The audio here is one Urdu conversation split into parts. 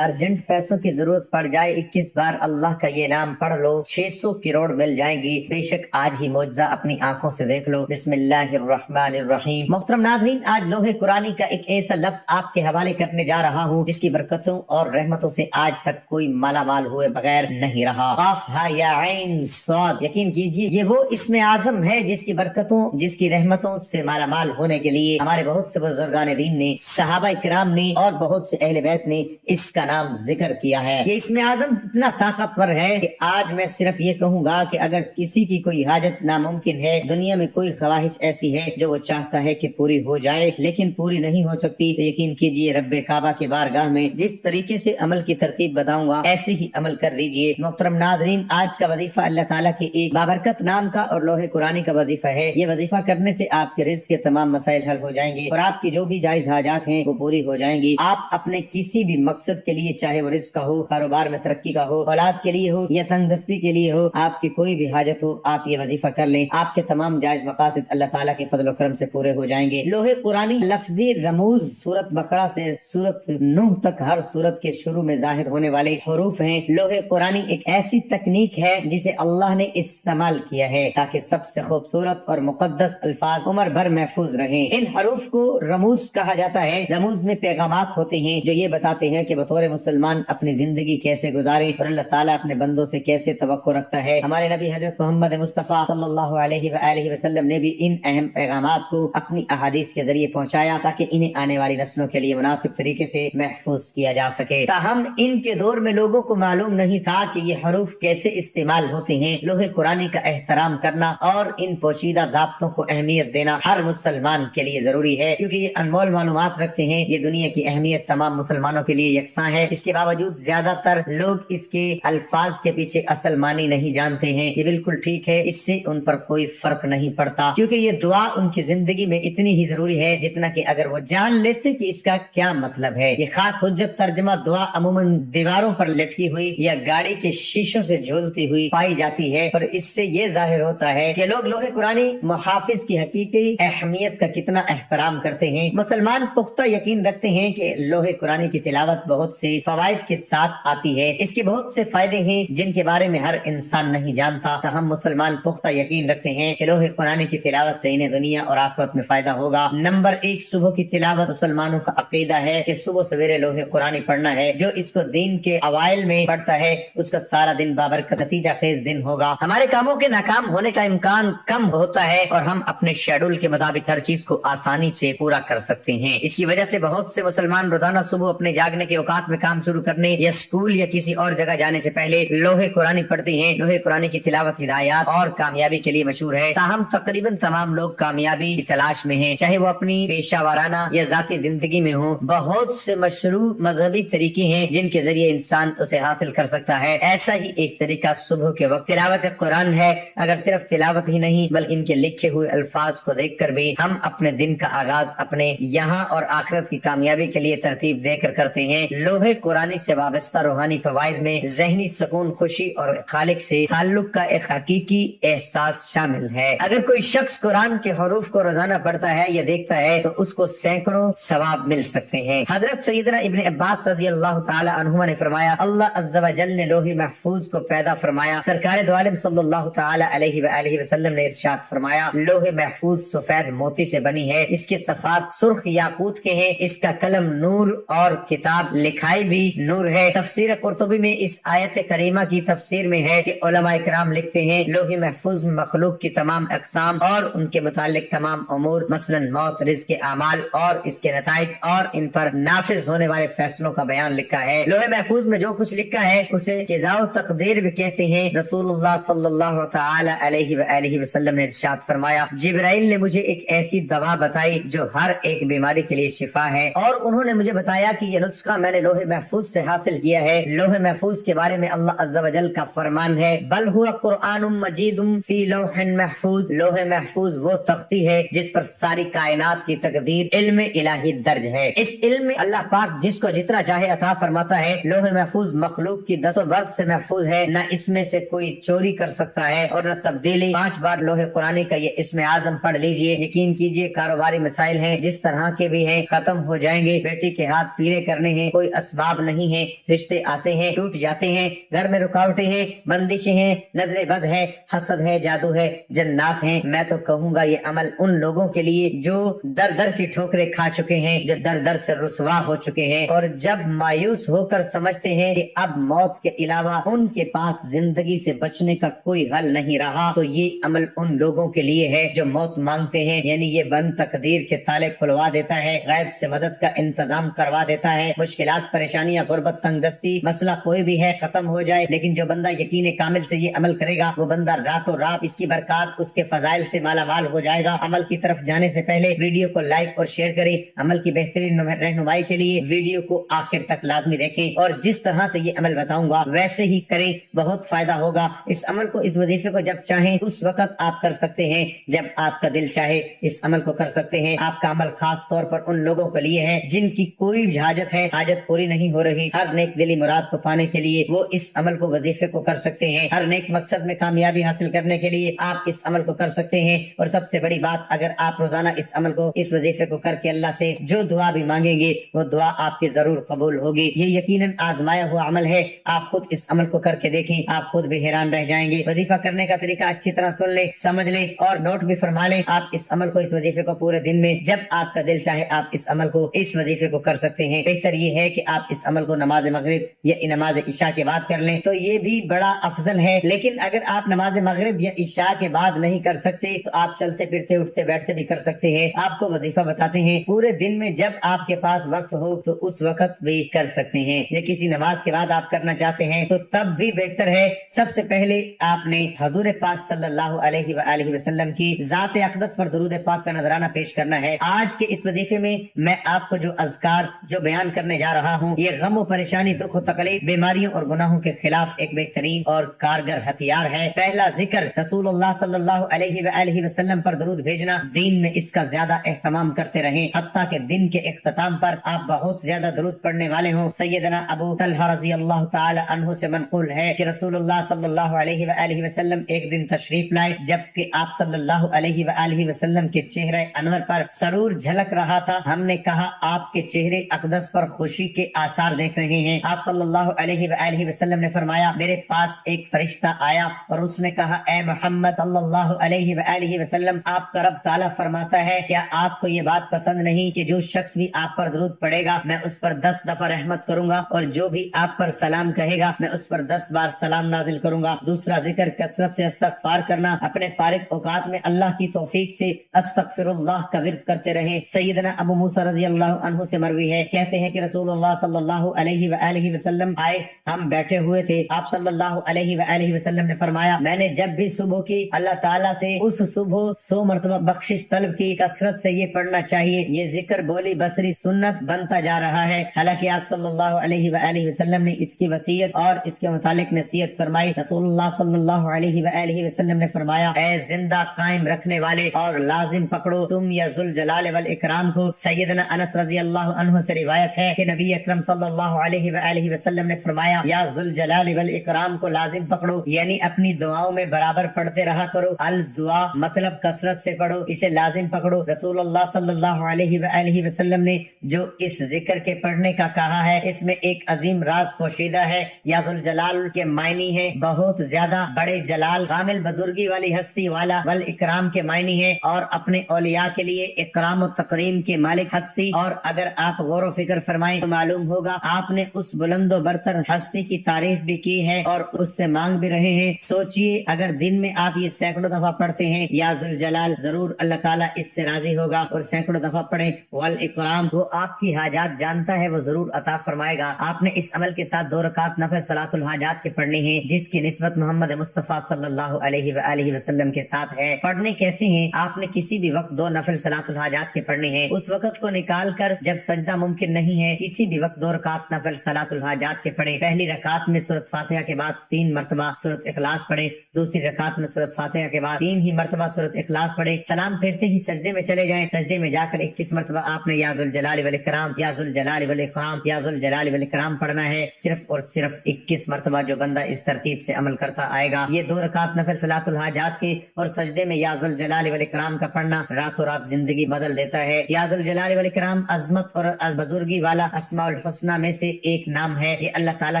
ارجنٹ پیسوں کی ضرورت پڑ جائے 21 بار اللہ کا یہ نام پڑھ لو 600 کروڑ مل جائیں گی۔ بے شک آج ہی معجزہ اپنی آنکھوں سے دیکھ لو۔ بسم اللہ الرحمن الرحیم۔ محترم ناظرین، آج لوح قرآنی کا ایک ایسا لفظ آپ کے حوالے کرنے جا رہا ہوں جس کی برکتوں اور رحمتوں سے آج تک کوئی مالا مال ہوئے بغیر نہیں رہا۔ قاف ہا یا عین صاد۔ یقین کیجیے یہ وہ اسم اعظم ہے جس کی برکتوں، جس کی رحمتوں سے مالا مال ہونے کے لیے ہمارے بہت سے بزرگان دین نے، صحابہ کرام نے اور بہت سے اہل بیت نے اس کا نام ذکر کیا ہے۔ یہ اسم اعظم اتنا طاقتور ہے کہ آج میں صرف یہ کہوں گا کہ اگر کسی کی کوئی حاجت ناممکن ہے، دنیا میں کوئی خواہش ایسی ہے جو وہ چاہتا ہے کہ پوری ہو جائے لیکن پوری نہیں ہو سکتی، تو یقین کیجئے رب کعبہ کے بارگاہ میں جس طریقے سے عمل کی ترتیب بتاؤں گا ایسے ہی عمل کر لیجئے۔ محترم ناظرین، آج کا وظیفہ اللہ تعالیٰ کے ایک بابرکت نام کا اور لوح قرآنی کا وظیفہ ہے۔ یہ وظیفہ کرنے سے آپ کے رزق کے تمام مسائل حل ہو جائیں گے اور آپ کی جو بھی جائز حاجات ہیں وہ پوری ہو جائیں گی۔ آپ اپنے کسی بھی مقصد کے لیے، چاہے وہ رزق کا ہو، کاروبار میں ترقی کا ہو، اولاد کے لیے ہو یا تنگ دستی کے لیے ہو، آپ کی کوئی بھی حاجت ہو، آپ یہ وظیفہ کر لیں، آپ کے تمام جائز مقاصد اللہ تعالیٰ کے فضل و کرم سے پورے ہو جائیں گے۔ لوح قرآنی لفظی رموز سورت بقرہ سے سورت نوح تک ہر سورت کے شروع میں ظاہر ہونے والے حروف ہیں۔ لوح قرآنی ایک ایسی تکنیک ہے جسے اللہ نے استعمال کیا ہے تاکہ سب سے خوبصورت اور مقدس الفاظ عمر بھر محفوظ رہیں۔ ان حروف کو رموز کہا جاتا ہے۔ رموز میں پیغامات ہوتے ہیں جو یہ بتاتے ہیں کہ بطور مسلمان اپنی زندگی کیسے گزارے اور اللہ تعالیٰ اپنے بندوں سے کیسے توقع رکھتا ہے۔ ہمارے نبی حضرت محمد مصطفیٰ صلی اللہ علیہ وآلہ وسلم نے بھی ان اہم پیغامات کو اپنی احادیث کے ذریعے پہنچایا تاکہ انہیں آنے والی نسلوں کے لیے مناسب طریقے سے محفوظ کیا جا سکے۔ تاہم ان کے دور میں لوگوں کو معلوم نہیں تھا کہ یہ حروف کیسے استعمال ہوتے ہیں۔ لوح قرآنی کا احترام کرنا اور ان پوشیدہ ضابطوں کو اہمیت دینا ہر مسلمان کے لیے ضروری ہے، کیونکہ یہ انمول معلومات رکھتے ہیں۔ یہ دنیا کی اہمیت تمام مسلمانوں کے لیے یکساں ہے، اس کے باوجود زیادہ تر لوگ اس کے الفاظ کے پیچھے اصل معنی نہیں جانتے ہیں۔ یہ بالکل ٹھیک ہے، اس سے ان پر کوئی فرق نہیں پڑتا، کیونکہ یہ دعا ان کی زندگی میں اتنی ہی ضروری ہے جتنا کہ اگر وہ جان لیتے کہ اس کا کیا مطلب ہے۔ یہ خاص حجت ترجمہ دعا عموماً دیواروں پر لٹکی ہوئی یا گاڑی کے شیشوں سے جھولتی ہوئی پائی جاتی ہے، اور اس سے یہ ظاہر ہوتا ہے کہ لوگ لوح قرآنی محافظ کی حقیقی اہمیت کا کتنا احترام کرتے ہیں۔ مسلمان پختہ یقین رکھتے ہیں کہ لوح قرآنی کی تلاوت بہت سے فوائد کے ساتھ آتی ہے۔ اس کے بہت سے فائدے ہیں جن کے بارے میں ہر انسان نہیں جانتا، تاہم مسلمان پختہ یقین رکھتے ہیں کہ لوح قرآنی کی تلاوت سے انہیں دنیا اور آخرت میں فائدہ ہوگا۔ نمبر 1، صبح کی تلاوت۔ مسلمانوں کا عقیدہ ہے کہ صبح سویرے لوح قرآنی پڑھنا ہے۔ جو اس کو دین کے اوائل میں پڑھتا ہے اس کا سارا دن بابرکت نتیجہ خیز دن ہوگا۔ ہمارے کاموں کے ناکام ہونے کا امکان کم ہوتا ہے اور ہم اپنے شیڈول کے مطابق ہر چیز کو آسانی سے پورا کر سکتے ہیں۔ اس کی وجہ سے بہت سے مسلمان روزانہ صبح اپنے جاگنے کے اوقات میں کام شروع کرنے یا اسکول یا کسی اور جگہ جانے سے پہلے لوح قرآنی پڑھتے ہیں۔ لوح قرآنی کی تلاوت ہدایات اور کامیابی کے لیے مشہور ہے، تاہم تقریباً تمام لوگ کامیابی کی تلاش میں ہیں، چاہے وہ اپنی پیشہ ورانہ یا ذاتی زندگی میں ہوں۔ بہت سے مشروع مذہبی طریقے ہیں جن کے ذریعے انسان اسے حاصل کر سکتا ہے۔ ایسا ہی ایک طریقہ صبح کے وقت تلاوت قرآن ہے۔ اگر صرف تلاوت ہی نہیں بلکہ ان کے لکھے ہوئے الفاظ کو دیکھ کر بھی ہم اپنے دن کا آغاز اپنے یہاں اور آخرت کی کامیابی کے لیے ترتیب دے کر کرتے ہیں۔ لوح قرآنی سے وابستہ روحانی فوائد میں ذہنی سکون، خوشی اور خالق سے تعلق کا ایک حقیقی احساس شامل ہے۔ اگر کوئی شخص قرآن کے حروف کو روزانہ پڑھتا ہے یا دیکھتا ہے تو اس کو سینکڑوں ثواب مل سکتے ہیں۔ حضرت سیدنا ابن عباس رضی اللہ تعالی عنہما نے فرمایا، اللہ عز و جل نے لوح محفوظ کو پیدا فرمایا۔ سرکار دو عالم صلی اللہ تعالی علیہ وآلہ وسلم نے ارشاد فرمایا، لوح محفوظ سفید موتی سے بنی ہے، اس کے صفحات سرخ یاقوت کے ہیں، اس کا قلم نور اور کتاب لکھائی بھی نور ہے۔ تفسیر قرطبی میں اس آیت کریمہ کی تفسیر میں ہے کہ علماء کرام لکھتے ہیں لوح محفوظ میں مخلوق کی تمام اقسام اور ان کے متعلق تمام امور، مثلا موت، رزق، اعمال اور اس کے نتائج اور ان پر نافذ ہونے والے فیصلوں کا بیان لکھا ہے۔ لوح محفوظ میں جو کچھ لکھا ہے اسے قضاء و تقدیر بھی کہتے ہیں۔ رسول اللہ صلی اللہ تعالی علیہ وآلہ وسلم نے ارشاد فرمایا، جبرائیل نے مجھے ایک ایسی دوا بتائی جو ہر ایک بیماری کے لیے شفا ہے، اور انہوں نے مجھے بتایا کہ یہ نسخہ میں نے لوح محفوظ سے حاصل کیا ہے۔ لوح محفوظ کے بارے میں اللہ عز و جل کا فرمان ہے، بل هو قرآن مجید فی لوح محفوظ۔ لوح محفوظ وہ تختی ہے جس پر ساری کائنات کی تقدیر علم الہی درج ہے۔ اس علم میں اللہ پاک جس کو جتنا چاہے عطا فرماتا ہے۔ لوح محفوظ مخلوق کی دست و برد سے محفوظ ہے، نہ اس میں سے کوئی چوری کر سکتا ہے اور نہ تبدیلی۔ 5 بار لوح قرآنی کا یہ اسم اعظم پڑھ لیجئے، یقین کیجئے کاروباری مسائل ہیں جس طرح کے بھی ہیں ختم ہو جائیں گے۔ بیٹی کے ہاتھ پیلے کرنے ہیں، کوئی اسباب نہیں ہیں، رشتے آتے ہیں ٹوٹ جاتے ہیں، گھر میں رکاوٹیں ہیں، بندشیں ہیں، نظر بد ہے، حسد ہے، جادو ہے، جنات ہیں، میں تو کہوں گا یہ عمل ان لوگوں کے لیے جو در در کی ٹھوکریں کھا چکے ہیں، جو در در سے رسوا ہو چکے ہیں، اور جب مایوس ہو کر سمجھتے ہیں کہ اب موت کے علاوہ ان کے پاس زندگی سے بچنے کا کوئی حل نہیں رہا، تو یہ عمل ان لوگوں کے لیے ہے جو موت مانگتے ہیں، یعنی یہ بند تقدیر کے تالے کھلوا دیتا ہے، غیب سے مدد کا انتظام کروا دیتا ہے، مشکلات، پریشانیاں، غربت، تنگ دستی، مسئلہ کوئی بھی ہے ختم ہو جائے، لیکن جو بندہ یقین کامل سے یہ عمل کرے گا وہ بندہ راتوں رات اس کی برکات، اس کے فضائل سے مالا مال ہو جائے گا۔ عمل کی طرف جانے سے پہلے ویڈیو کو لائک اور شیئر کریں، عمل کی بہترین رہنمائی کے لیے ویڈیو کو آخر تک لازمی دیکھیں، اور جس طرح سے یہ عمل بتاؤں گا ویسے ہی کریں، بہت فائدہ ہوگا۔ اس عمل کو، اس وظیفے کو جب چاہیں اس وقت آپ کر سکتے ہیں، جب آپ کا دل چاہے اس عمل کو کر سکتے ہیں۔ آپ کا عمل خاص طور پر ان لوگوں کے لیے ہے جن کی کوئی بھی حاجت ہے، حاجت پوری نہیں ہو رہی، ہر نیک دلی مراد کو پانے کے لیے وہ اس عمل کو، وظیفے کو کر سکتے ہیں، ہر نیک مقصد میں کامیابی حاصل کرنے کے لیے آپ اس عمل کو کر سکتے ہیں۔ اور سب سے بڑی بات، اگر آپ روزانہ اس عمل کو، اس وظیفے کو کر کے اللہ سے جو دعا بھی مانگیں گے وہ دعا آپ کی ضرور قبول ہوگی۔ یہ یقیناً آزمایا ہوا عمل ہے، آپ خود اس عمل کو کر کے دیکھیں، آپ خود بھی حیران رہ جائیں گے۔ وظیفہ کرنے کا طریقہ اچھی طرح سن لیں، سمجھ لیں اور نوٹ بھی فرما لیں۔ آپ اس عمل کو، اس وظیفے کو پورے دن میں جب آپ کا دل چاہے آپ اس عمل کو، اس وظیفے کو کر سکتے ہیں۔ بہتر یہ ہے کہ آپ اس عمل کو نماز مغرب یا نماز عشاء کے بعد کر لیں تو یہ بھی بڑا افضل ہے، لیکن اگر آپ نماز مغرب یا عشاء کے بعد نہیں کر سکتے تو آپ چلتے پھرتے، اٹھتے بیٹھتے بھی کر سکتے ہیں۔ آپ کو وظیفہ بتاتے ہیں، پورے دن میں جب آپ کے پاس وقت ہو تو اس وقت بھی کر سکتے ہیں، یا کسی نماز کے بعد آپ کرنا چاہتے ہیں تو تب بھی بہتر ہے۔ سب سے پہلے آپ نے حضور پاک صلی اللہ علیہ وآلہ وسلم کی ذات اقدس پر درود پاک کا نذرانہ پیش کرنا ہے۔ آج کے اس وظیفے میں میں آپ کو جو اذکار جو بیان کرنے جا رہا ہوں، یہ غم و پریشانی، دکھ و تکلیف، بیماریوں اور گناہوں کے خلاف ایک بہترین اور کارگر ہتھیار ہے۔ پہلا ذکر رسول اللہ صلی اللہ علیہ وآلہ وسلم پر درود بھیجنا، دین میں اس کا زیادہ اہتمام کرتے رہیں، حتیٰ کہ دن کے اختتام پر آپ بہت زیادہ درود پڑھنے والے ہوں۔ سیدنا ابو طلحہ رضی اللہ تعالی عنہ سے منقول ہے کہ رسول اللہ صلی اللہ علیہ وآلہ وسلم ایک دن تشریف لائے، جبکہ آپ صلی اللہ علیہ وآلہ وسلم کے چہرے انور پر سرور جھلک رہا تھا۔ ہم نے کہا آپ کے چہرے اقدس پر خوشی کے آثار دیکھ رہے ہیں۔ آپ صلی اللہ علیہ وآلہ وسلم نے فرمایا، میرے پاس ایک فرشتہ آیا اور اس نے کہا، اے محمد صلی اللہ علیہ وآلہ وسلم، آپ کا رب تعالیٰ فرماتا ہے، کیا آپ کو یہ بات پسند نہیں کہ جو شخص بھی آپ پر درود پڑے گا میں اس پر 10 دفعہ رحمت کروں گا، اور جو بھی آپ پر سلام کہے گا میں اس پر 10 بار سلام نازل کروں گا۔ دوسرا ذکر کثرت سے استغفار کرنا، اپنے فارغ اوقات میں اللہ کی توفیق سے استغفر اللہ کا ورد کرتے رہیں۔ سیدنا ابو موسیٰ رضی اللہ عنہ سے مروی ہے، کہتے ہیں کہ رسول اللہ صلی اللہ علیہ وآلہ وسلم آئے، ہم بیٹھے ہوئے تھے، آپ صلی اللہ علیہ وآلہ وسلم نے فرمایا، میں نے جب بھی صبح کی اللہ تعالیٰ سے اس صبح 100 مرتبہ بخشش طلب کی، کثرت سے یہ پڑھنا چاہیے۔ یہ ذکر بولی بصری سنت بنتا جا رہا ہے، حالانکہ آپ صلی اللہ علیہ وآلہ وسلم نے اس کی وصیت اور اس کے متعلق نصیحت فرمائی۔ رسول اللہ صلی اللہ علیہ وآلہ وسلم نے فرمایا، اے زندہ قائم رکھنے والے، اور لازم پکڑو تم یا ذوالجلال والاکرام کو۔ سیدنا انس رضی اللہ عنہ سے روایت ہے کہ نبی اکرم صلی اللہ علیہ وآلہ وسلم نے فرمایا، یا ذوالجلال والاکرام کو لازم پکڑو، یعنی اپنی دعاؤں میں برابر پڑھتے رہا کرو۔ الزوا مطلب کثرت سے پڑھو، اسے لازم پکڑو۔ رسول اللہ صلی اللہ علیہ وآلہ وسلم نے جو اس ذکر کے پڑھنے کا کہا ہے، اس میں ایک عظیم راز پوشیدہ ہے۔ یا ذوالجلال کے معنی ہے بہت زیادہ بڑے جلال، کامل بزرگی والی ہستی والا، والاکرام کے معنی ہے اور اپنے اولیاء کے لیے اکرام و تکریم کے مالک ہستی۔ اور اگر آپ غور و فکر فرمائیں تو معلوم ہوگا آپ نے اس بلند و برتر ہستی کی تعریف بھی کی ہے اور اس سے مانگ بھی رہے ہیں۔ سوچئے اگر دن میں آپ یہ سینکڑوں دفعہ پڑھتے ہیں یا ذوالجلال، ضرور اللہ تعالیٰ اس سے راضی ہوگا، اور سینکڑوں دفعہ پڑھیں والاکرام، وہ آپ کی حاجات جانتا ہے، وہ ضرور عطا فرمائے گا۔ آپ نے اس عمل کے ساتھ 2 رکعت نفل صلاۃ الحاجات کے پڑھنے ہیں، جس کی نسبت محمد مصطفیٰ صلی اللہ علیہ وآلہ وسلم کے ساتھ ہے۔ پڑھنے کیسے ہیں؟ آپ نے کسی بھی وقت 2 نفل صلاۃ الحاجات کے پڑھنے ہیں، اس وقت کو نکال کر جب سجدہ ممکن نہیں ہے، کسی بھی وقت 2 رکعت نفل صلاۃ الحاجات کے پڑھیں۔ پہلی رکعت میں سورۃ فاتحہ کے بعد 3 مرتبہ سورۃ اخلاص پڑھیں، دوسری رکعت میں سورۃ فاتحہ کے بعد 3 ہی مرتبہ سورۃ اخلاص پڑھیں، سلام پھیرتے ہی سجدے میں چلے جائیں، سجدے میں جا کر 21 مرتبہ آپ نے یا ذوالجلال والاکرام، یا ذوالجلال والاکرام، یا ذوالجلال والاکرام پڑھنا ہے، صرف اور صرف 21 مرتبہ۔ جو بندہ اس ترتیب سے عمل کرتا آئے گا، یہ 2 رکعت نفل صلاۃ الحاجات کے اور سجدے میں یا ذوالجلال والاکرام کا پڑھنا راتوں رات زندگی بدل دیتا ہے۔ یا ذوالجلال والاکرام عظمت اور بزرگی والا، اسماء الحسنہ میں سے ایک نام ہے، یہ اللہ تعالیٰ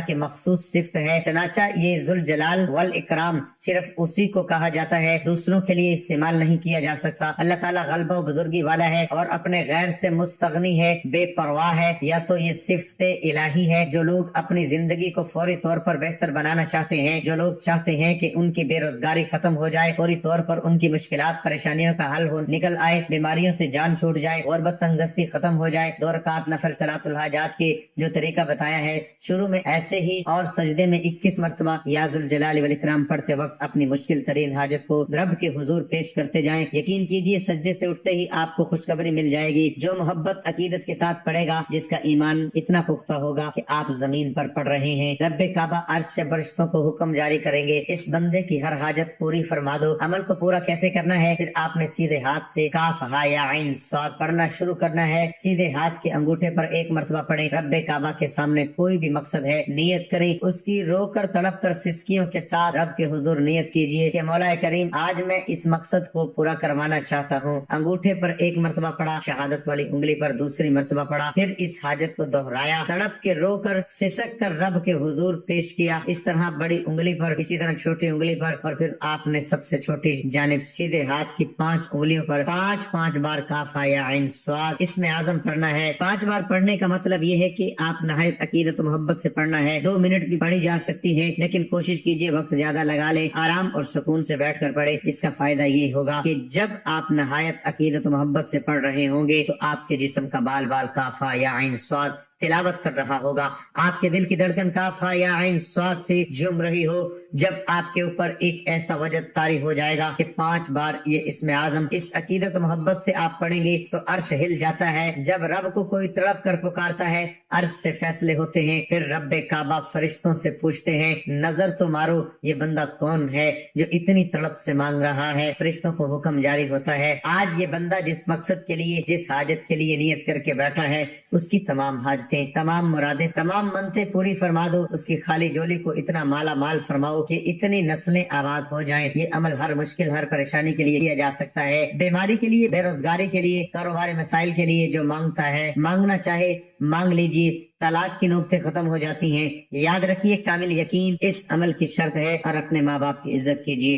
کے مخصوص صفت ہے، چنانچہ یہ ذوالجلال والاکرام صرف اسی کو کہا جاتا ہے، دوسروں کے لیے استعمال نہیں کیا جا سکتا۔ اللہ تعالیٰ غلبہ و بزرگی والا ہے اور اپنے غیر سے مستغنی ہے، بے پرواہ ہے۔ یا تو یہ صفت الہی ہے، جو لوگ اپنی زندگی کو فوری طور پر بہتر بنانا چاہتے ہیں، جو لوگ چاہتے ہیں کہ ان کی بے روزگاری ختم ہو جائے، فوری طور پر ان کی مشکلات پریشانیوں کا حل ہو نکل آئے، بیماریوں سے جان چھوٹ جائے، غربت تنگ دستی ختم ہو جائے، 2 رکعت نفل صلاۃ الحاجات کی جو طریقہ بتایا ہے شروع میں ایسے ہی اور سجدے میں 21 مرتبہ یا ذوالجلال والاکرام پڑھتے وقت اپنی مشکل ترین حاجت کو رب کے حضور پیش کرتے جائیں۔ یقین کیجئے سجدے سے اٹھتے ہی آپ کو خوشخبری مل جائے گی۔ جو محبت عقیدت کے ساتھ پڑھے گا، جس کا ایمان اتنا پختہ ہوگا کہ آپ زمین پر پڑھ رہے ہیں، رب کعبہ عرش سے فرشتوں کو حکم جاری کریں گے، اس بندے کی ہر حاجت پوری فرما دو۔ عمل کو پورا کیسے کرنا ہے؟ پھر آپ نے سیدھے ہاتھ سے کاف ہا یا عین صاد پڑھنا شروع کرنا ہے۔ سیدھے ہاتھ کے انگوٹھے پر 1 مرتبہ پڑھیں۔ رب کعبہ کے سامنے کوئی بھی مقصد ہے، نیت کریں، اس کی رو کر تڑپ کر سسکیوں کے ساتھ رب کے حضور نیت کیجئے کہ مولا کریم آج میں اس مقصد کو پورا کروانا چاہتا ہوں۔ انگوٹھے پر 1 مرتبہ پڑھا، شہادت والی انگلی پر دوسری مرتبہ پڑھا، پھر اس حاجت کو دہرایا، تڑپ کے رو کر سسک کر رب کے حضور پیش کیا، اس طرح بڑی انگلی پر، اسی طرح چھوٹی انگلی پر، اور پھر آپ نے سب سے چھوٹی جانب سیدھے ہاتھ کی 5 انگلیوں پر 5 بار کاف یا عین صاد اسم اعظم پڑھنا ہے۔ 5 بار پڑھنے کا مطلب یہ ہے کہ آپ نہایت عقیدت و محبت سے پڑھنا ہے۔ 2 منٹ بھی پڑھی جا سکتی ہے، لیکن کوشش کیجئے وقت زیادہ لگا لیں، آرام اور سکون سے بیٹھ کر پڑھے۔ اس کا فائدہ یہ ہوگا کہ جب آپ نہایت عقیدت و محبت سے پڑھ رہے ہوں گے تو آپ کے جسم کا بال بال کاف یا عین صاد تلاوت کر رہا ہوگا، آپ کے دل کی دھڑکن کاف یا عین صاد سے جم رہی ہو۔ جب آپ کے اوپر ایک ایسا وجد طاری ہو جائے گا کہ 5 بار یہ اسم اعظم اس عقیدت و محبت سے آپ پڑھیں گے تو عرش ہل جاتا ہے۔ جب رب کو کوئی تڑپ کر پکارتا ہے، عرش سے فیصلے ہوتے ہیں، پھر رب کعبہ فرشتوں سے پوچھتے ہیں نظر تو مارو یہ بندہ کون ہے جو اتنی تڑپ سے مانگ رہا ہے۔ فرشتوں کو حکم جاری ہوتا ہے آج یہ بندہ جس مقصد کے لیے، جس حاجت کے لیے نیت کر کے بیٹھا ہے، اس کی تمام حاجتیں، تمام مرادیں، تمام منتیں پوری فرما دو، اس کی خالی جولی کو اتنا مالا مال فرماؤ کہ اتنی نسلیں آباد ہو جائیں۔ یہ عمل ہر مشکل، ہر پریشانی کے لیے کیا جا سکتا ہے، بیماری کے لیے، بے روزگاری کے لیے، کاروباری مسائل کے لیے۔ جو مانگتا ہے، مانگنا چاہے مانگ لیجئے، طلاق کی نوبتیں ختم ہو جاتی ہیں۔ یاد رکھیے کامل یقین اس عمل کی شرط ہے، اور اپنے ماں باپ کی عزت کیجیے۔